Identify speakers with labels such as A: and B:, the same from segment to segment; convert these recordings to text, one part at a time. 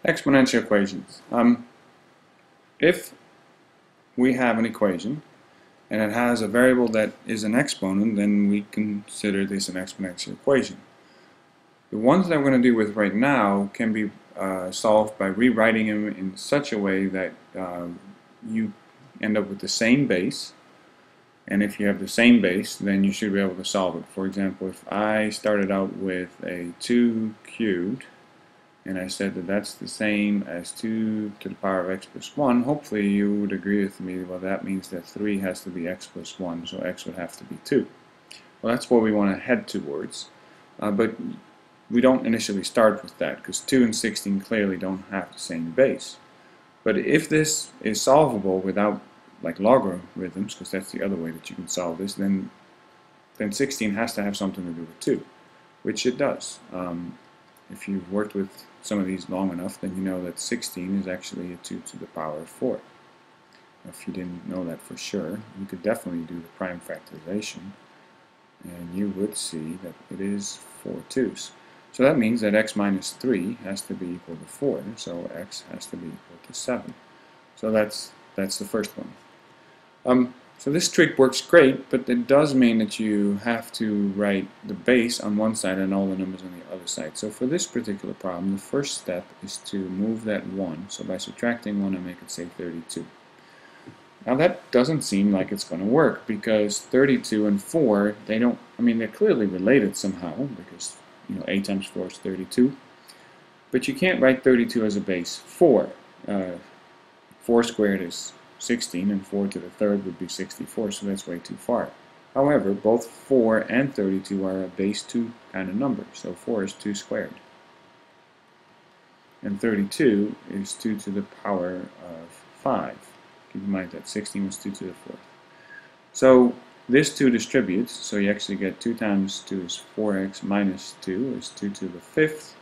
A: Exponential equations. If we have an equation and it has a variable that is an exponent, then we consider this an exponential equation. The ones that we're going to do with right now can be solved by rewriting them in such a way that you end up with the same base, and if you have the same base, then you should be able to solve it. For example, if I started out with a 2 cubed and I said that that's the same as 2 to the power of x plus 1, hopefully you would agree with me. Well, that means that 3 has to be x plus 1, so x would have to be 2. Well, that's what we want to head towards, but we don't initially start with that because 2 and 16 clearly don't have the same base. But if this is solvable without like logarithms, because that's the other way that you can solve this, then 16 has to have something to do with 2, which it does. If you've worked with some of these long enough, then you know that 16 is actually a 2 to the power of 4. If you didn't know that for sure, you could definitely do the prime factorization, and you would see that it is 4 2's. So that means that x minus 3 has to be equal to 4, so x has to be equal to 7. So that's the first one. So this trick works great, but it does mean that you have to write the base on one side and all the numbers on the other side. So for this particular problem, the first step is to move that 1. So by subtracting 1, I make it say 32. Now that doesn't seem like it's going to work because 32 and 4, they're clearly related somehow because 8 times 4 is 32. But you can't write 32 as a base 4. 4 squared is 16, and 4 to the third would be 64, so that's way too far. However, both 4 and 32 are a base 2 kind of number, so 4 is 2 squared. And 32 is 2 to the power of 5. Keep in mind that 16 was 2 to the 4th. So this 2 distributes, so you actually get 2 times 2 is 4x minus 2 is 2 to the 5th.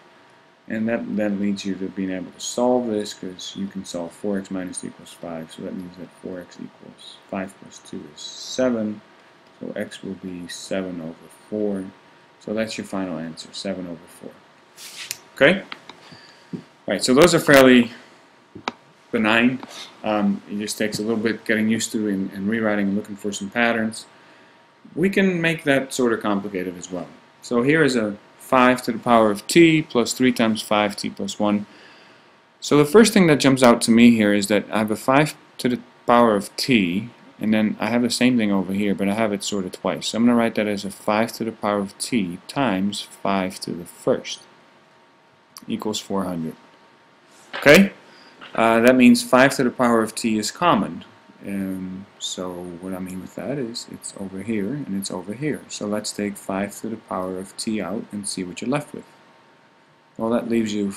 A: And that leads you to being able to solve this because you can solve 4x minus 2 equals 5. So that means that 4x equals 5 plus 2 is 7. So x will be 7 over 4. So that's your final answer, 7 over 4. Okay? Alright, so those are fairly benign. It just takes a little bit getting used to and rewriting and looking for some patterns. We can make that sort of complicated as well. So here is a 5 to the power of t plus 3 times 5t plus 1. So the first thing that jumps out to me here is that I have a 5 to the power of t, and then I have the same thing over here, but I have it sort of twice. So I'm going to write that as a 5 to the power of t times 5 to the first equals 400. Okay? That means 5 to the power of t is common. So what I mean with that is it's over here and it's over here. So let's take 5 to the power of t out and see what you're left with. Well, that leaves you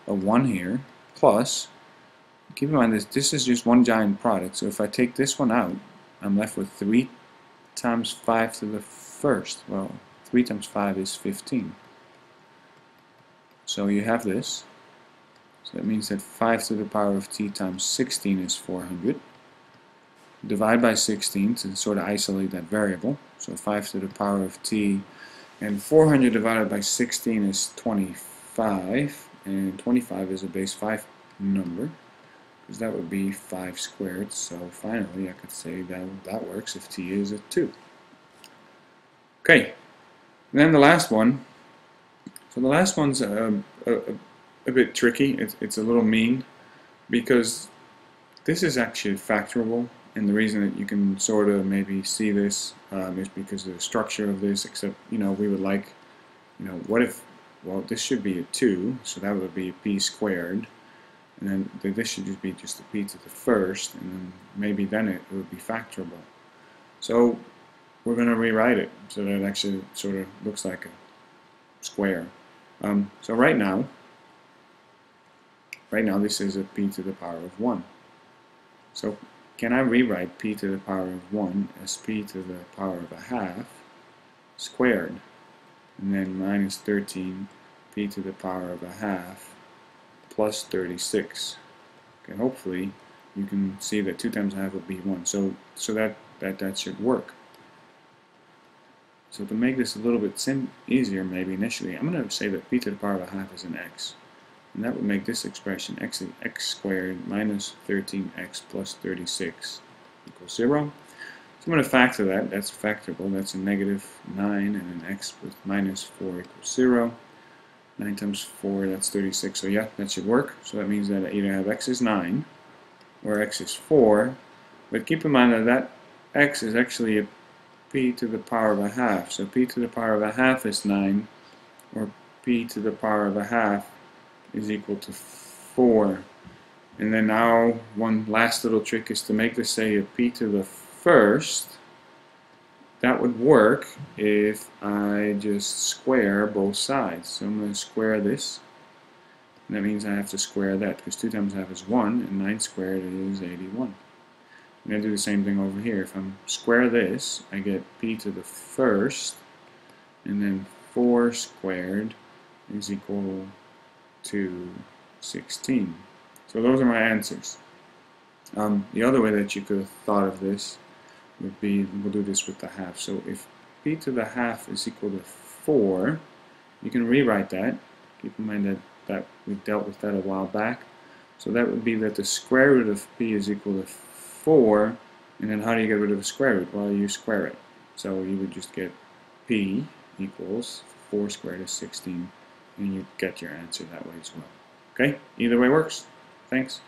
A: a 1 here plus, keep in mind this is just one giant product, so if I take this one out, I'm left with 3 times 5 to the first. Well, 3 times 5 is 15. So you have this. So that means that 5 to the power of t times 16 is 400. Divide by 16 to sort of isolate that variable. So 5 to the power of t, and 400 divided by 16 is 25, and 25 is a base 5 number, because that would be 5 squared. So finally I could say that works if t is a 2. Okay, and then the last one. So the last one's a bit tricky. It's a little mean, because this is actually factorable. And the reason that you can sort of maybe see this is because of the structure of this, except, we would like, what if, well, this should be a 2, so that would be a p squared, and then this should just be just a p to the first, and then maybe then it would be factorable. So we're going to rewrite it so that it actually sort of looks like a square. So right now this is a p to the power of 1. So can I rewrite p to the power of 1 as p to the power of a half squared, and then minus 13 p to the power of a half plus 36. Okay, hopefully you can see that 2 times a half would be 1. So that should work. So to make this a little bit easier maybe initially, I'm going to say that p to the power of a half is an x. And that would make this expression x squared minus 13x plus 36 equals 0. So I'm going to factor that. That's factorable. That's a negative 9 and an x with minus 4 equals 0. 9 times 4, that's 36. So yeah, that should work. So that means that I either have x is 9 or x is 4. But keep in mind that that x is actually a p to the power of a half. So p to the power of a half is 9, or p to the power of a half is equal to 4. And then now one last little trick is to make this say a p to the first. That would work if I just square both sides. So I'm going to square this. And that means I have to square that, because 2 times half is 1, and 9 squared is 81. I'm going to do the same thing over here. If I square this, I get p to the first, and then 4 squared is equal to 16. So those are my answers. The other way that you could have thought of this would be, we'll do this with the half. So if p to the half is equal to 4, you can rewrite that. Keep in mind that we dealt with that a while back. So that would be that the square root of p is equal to 4, and then how do you get rid of the square root? Well, you square it. So you would just get p equals 4 squared is 16, and you get your answer that way as well. Okay? Either way works. Thanks.